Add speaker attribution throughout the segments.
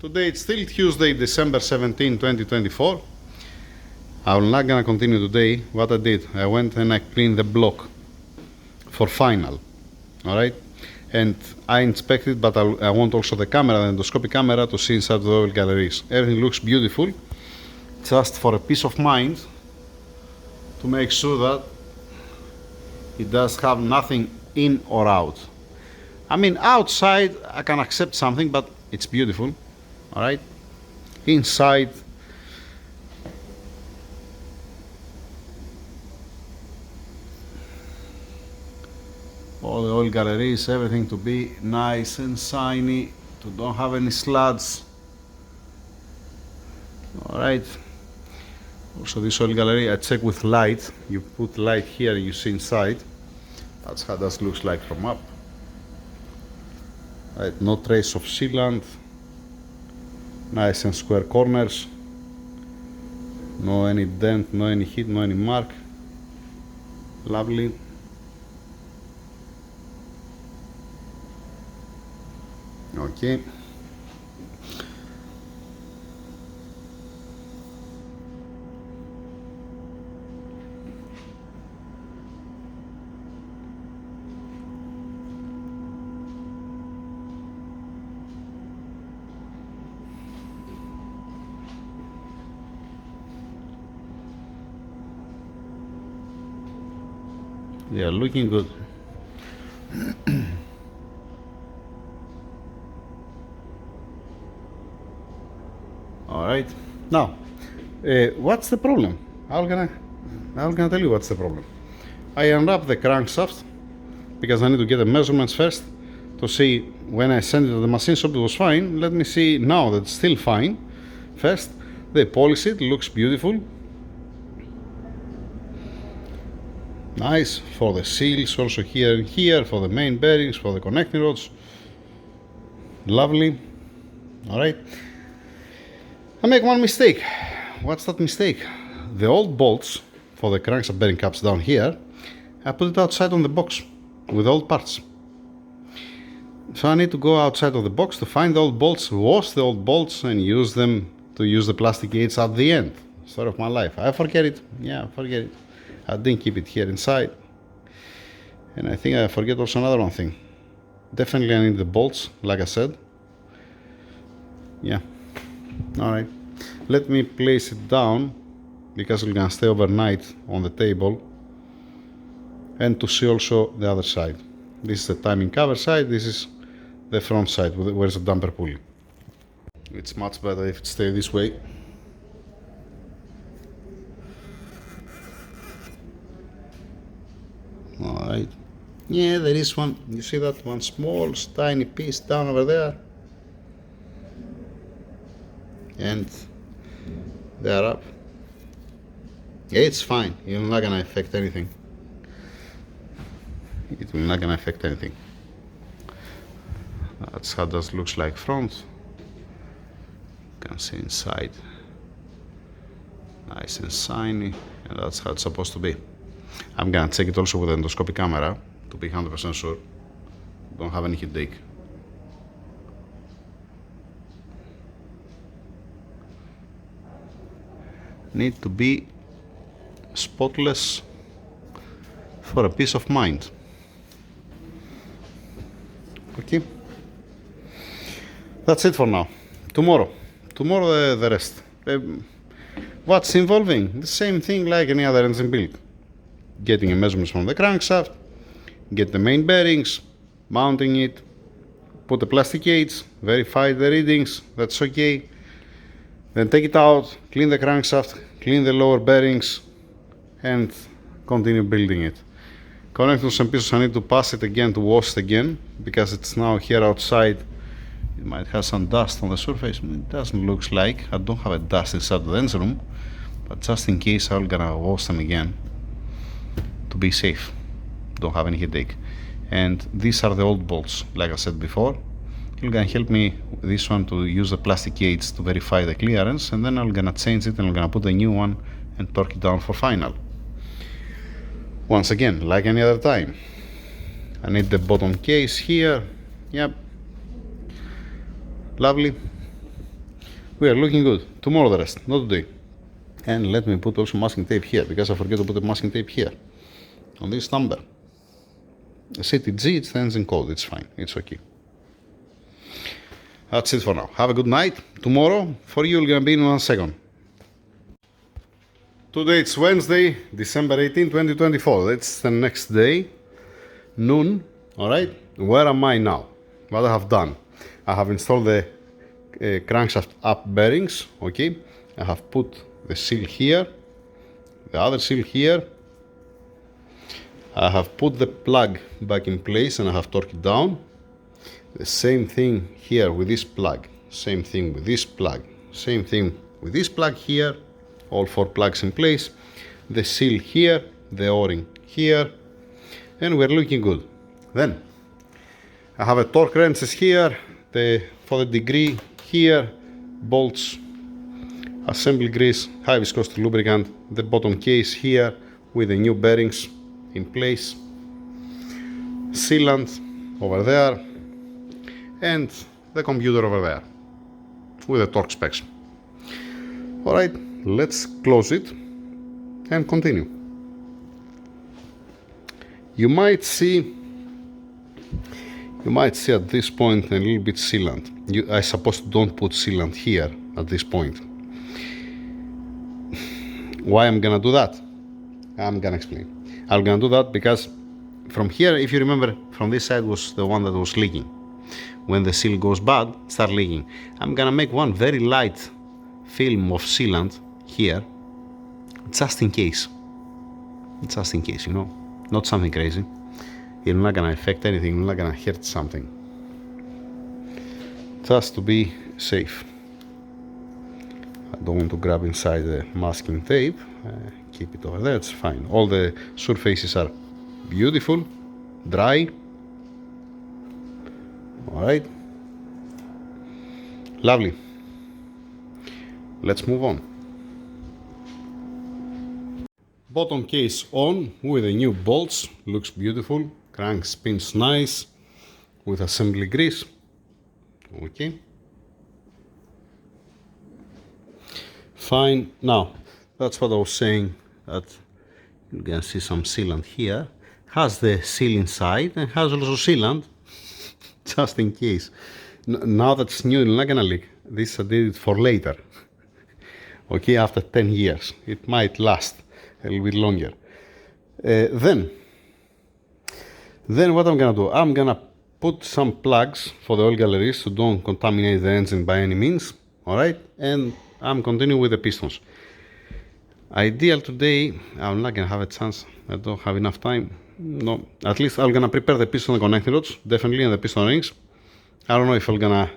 Speaker 1: Today it's still Tuesday, December 17, 2024. I'm not gonna continue today. What I did, I went and I cleaned the block for final. Alright? And I inspected, but I want also the camera, the endoscopic camera, to see inside the oil galleries. Everything looks beautiful. Just for a peace of mind, to make sure that it does have nothing in or out. I mean, outside I can accept something, but it's beautiful. Alright? Inside, all the oil galleries, everything to be nice and shiny, to don't have any sludge. Alright. Also this oil gallery, I check with light. You put light here and you see inside. That's how that looks like from up. Right, no trace of sealant. Nice and square corners. No any dent, no any hit, no any mark. Lovely. Okay. They are looking good. Alright, now what's the problem? I'm gonna tell you what's the problem. I unwrap the crankshaft because I need to get the measurements first to see. When I send it to the machine shop it was fine. Let me see now that it's still fine. First they polish it, looks beautiful. Nice for the seals, also here and here, for the main bearings, for the connecting rods. Lovely. Alright. I make one mistake. What's that mistake? The old bolts for the crankshaft bearing caps down here, I put it outside on the box with old parts. So I need to go outside of the box to find the old bolts, wash the old bolts and use them to use the plastic gates at the end. Story of my life. I forget it. Yeah, forget it. I didn't keep it here inside. And I think I forget also another one thing. Definitely I need the bolts, like I said. Yeah. Alright. Let me place it down because we're gonna stay overnight on the table. And to see also the other side. This is the timing cover side, this is the front side where's the damper pulley. It's much better if it stays this way. Alright. Yeah, there is one. You see that one small, tiny piece down over there? And they are up. Yeah, it's fine. It's not gonna affect anything. It will not gonna affect anything. That's how that looks like front. You can see inside. Nice and shiny. And that's how it's supposed to be. I'm gonna check it also with the endoscopic camera to be 100% sure. Don't have any headache. Need to be spotless for a peace of mind. Okay. That's it for now. Tomorrow the rest. What's involving? The same thing like any other engine build. Getting a measurements from the crankshaft, get the main bearings, mounting it, put the plastic gates, verify the readings, that's okay. Then take it out, clean the crankshaft, clean the lower bearings, and continue building it. Connectors and pistons, I need to pass it again to wash it again, because it's now here outside. It might have some dust on the surface. It doesn't look like. I don't have a dust inside the engine room, but just in case I'm gonna wash them again to be safe. Don't have any headache. And these are the old bolts, like I said before. You're gonna help me with this one to use the plastic gates to verify the clearance, and then I'm gonna change it and I'm gonna put a new one and torque it down for final. Once again, like any other time, I need the bottom case here. Yep, lovely. we are looking good. Tomorrow the rest, not today. And let me put also masking tape here, because I forget to put the masking tape here on this number. CTG, it stands in code, it's fine, it's okay. That's it for now. Have a good night. Tomorrow, for you, it's gonna be in 1 second. Today it's Wednesday, December 18, 2024. That's the next day, noon. Alright, where am I now? What I have done? I have installed the crankshaft up bearings. Okay, I have put the seal here, the other seal here. I have put the plug back in place and I have torqued it down. The same thing here with this plug, same thing with this plug, same thing with this plug here, all 4 plugs in place, the seal here, the o-ring here, and we're looking good. Then I have a torque wrenches here, for the degree here, bolts, assembly grease, high viscosity lubricant, the bottom case here with the new bearings in place, sealant over there, and the computer over there with the torque specs. Alright, let's close it and continue. You might see at this point a little bit sealant. I suppose don't put sealant here at this point. Why I'm gonna do that? I'm gonna explain. I'm gonna do that because from here, if you remember, from this side was the one that was leaking. When the seal goes bad, start leaking. I'm gonna make one very light film of sealant here, just in case. Just in case, you know, not something crazy. You're not gonna affect anything, you're not gonna hurt something. Just to be safe. I don't want to grab inside the masking tape. Keep it over there, it's fine. All the surfaces are beautiful, dry. Alright, lovely. Let's move on. Bottom case on with the new bolts, looks beautiful. Crank spins nice with assembly grease. Okay, fine. Now that's what I was saying, that you can see some sealant here. Has the seal inside and has also sealant just in case. Now that it's new, it's not gonna leak. This I did it for later. Okay, after 10 years, it might last a little bit longer. Then what I'm gonna do, I'm gonna put some plugs for the oil galleries so don't contaminate the engine by any means. Alright, and I'm continuing with the pistons. Ideal today, I'm not gonna have a chance, I don't have enough time. No, at least I'm gonna prepare the piston and connecting rods, definitely, and the piston rings. I don't know if I'm gonna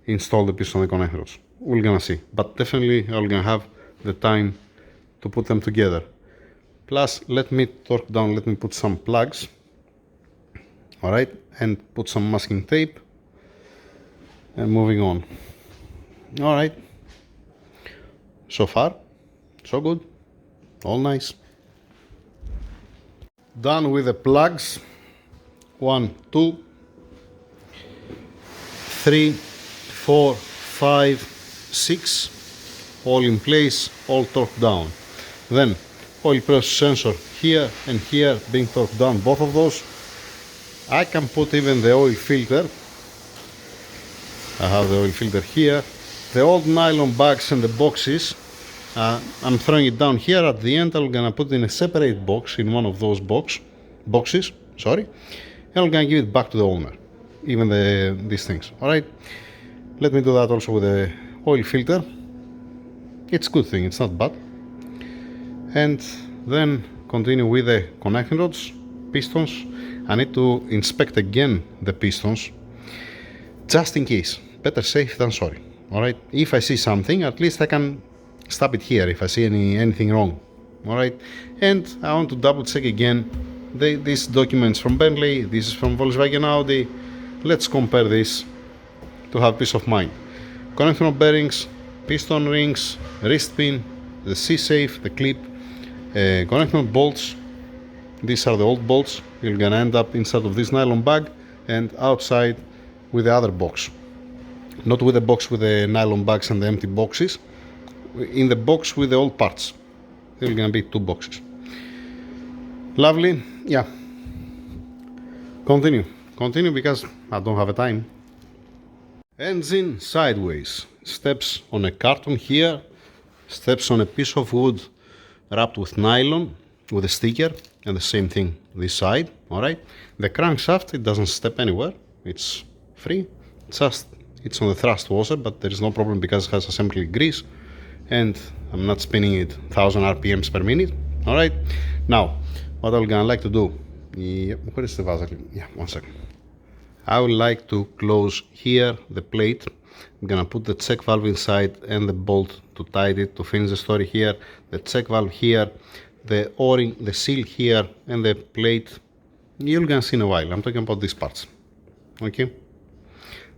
Speaker 1: install the piston and connecting rods. We're gonna see, but definitely I'm gonna have the time to put them together. Plus, let me torque down, let me put some plugs, alright, and put some masking tape, and moving on. Alright, so far, so good, all nice. Done with the plugs, 1, 2, 3, 4, 5, 6, all in place, all torqued down. Then oil pressure sensor here and here being torqued down, both of those. I can put even the oil filter. I have the oil filter here. The old nylon bags and the boxes, I'm throwing it down here. At the end I'm gonna put it in a separate box, in one of those boxes, and I'm gonna give it back to the owner, even these things. Alright, let me do that also with the oil filter. It's a good thing, it's not bad. And then continue with the connecting rods, pistons. I need to inspect again the pistons, just in case. Better safe than sorry. Alright, if I see something, at least I can stop it here if I see anything wrong. Alright, and I want to double check again these documents from Bentley, this is from Volkswagen Audi. Let's compare this to have peace of mind. Connecting rod bearings, piston rings, wrist pin, the C-safe, the clip, connecting rod bolts. These are the old bolts. You're gonna end up inside of this nylon bag and outside with the other box. Not with the box with the nylon bags and the empty boxes. In the box with the old parts. There are gonna be 2 boxes. Lovely. Yeah. Continue because I don't have a time. Engine sideways. Steps on a carton here. Steps on a piece of wood wrapped with nylon with a sticker, and the same thing this side. Alright. The crankshaft, it doesn't step anywhere. It's free. It's on the thrust washer, but there is no problem because it has assembly grease and I'm not spinning it 1000 RPMs per minute. Alright. Now, what I'm gonna like to do. Where is the Vaseline? Yeah, 1 second. I would like to close here the plate. I'm gonna put the check valve inside and the bolt to tighten it to finish the story here. The check valve here, the o-ring, the seal here, and the plate. You're gonna see in a while. I'm talking about these parts. Okay.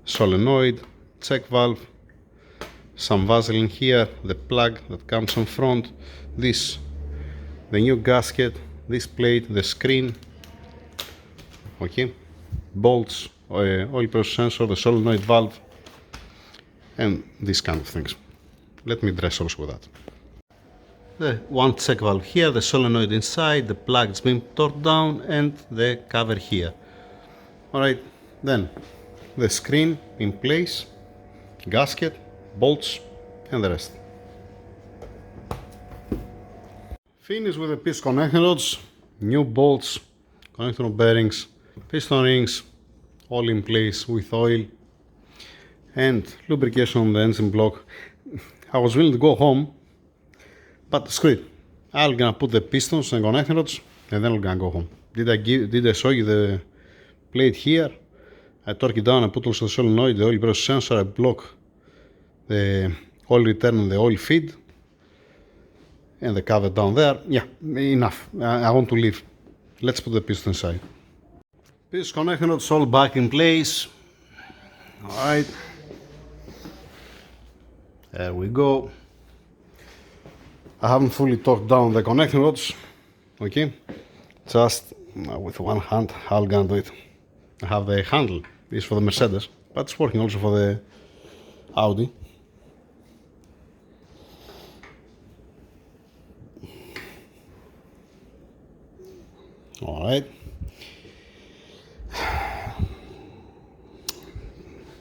Speaker 1: Solenoid, check valve, some Vaseline here, the plug that comes on front, this, the new gasket, this plate, the screen. Okay. Bolts, oil pressure sensor, the solenoid valve, and these kind of things. Let me dress also with that. The one check valve here, the solenoid inside, the plug is being torqued down, and the cover here. Alright, then the screen in place, gasket, bolts, and the rest. Finish with the piston connecting rods, new bolts, connecting rod bearings, piston rings, all in place with oil and lubrication on the engine block. I was willing to go home, but screw it. I'm gonna put the pistons and connecting rods and then I'm gonna go home. Did I show you the plate here? I torque it down, I put also the solenoid, the oil pressure sensor, I block the oil return and the oil feed and the cover down there. Yeah, enough. I want to leave. Let's put the piston inside. Piston connecting rods all back in place. Alright. There we go. I haven't fully torqued down the connecting rods. Okay. Just with one hand, I'm gonna do it. I have the handle. This is for the Mercedes, but it's working also for the Audi. Alright.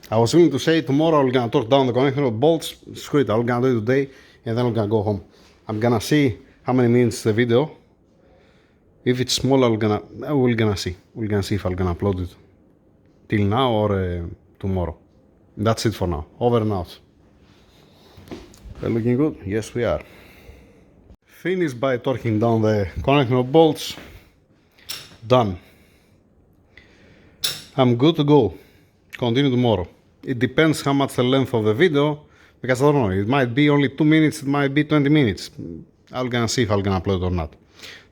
Speaker 1: I was willing to say tomorrow I'm gonna torque down the connecting rod bolts. Screw it, I'm gonna do it today and then I'm gonna go home. I'm gonna see how many minutes the video. If it's small, we're gonna see. We're gonna see if I'm gonna upload it till now or tomorrow. That's it for now. Over and out. We're looking good? Yes, we are. Finished by torquing down the connecting rod bolts. Done. I'm good to go. Continue tomorrow. It depends how much the length of the video, because I don't know, it might be only 2 minutes, it might be 20 minutes. I'm gonna see if I'm gonna upload or not.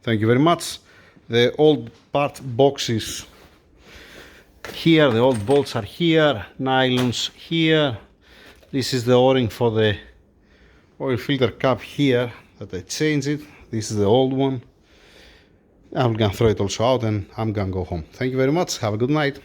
Speaker 1: Thank you very much. The old part boxes here, the old bolts are here, nylons here. This is the o-ring for the oil filter cap here that I changed it. This is the old one. I'm gonna throw it also out and I'm gonna go home. Thank you very much. Have a good night.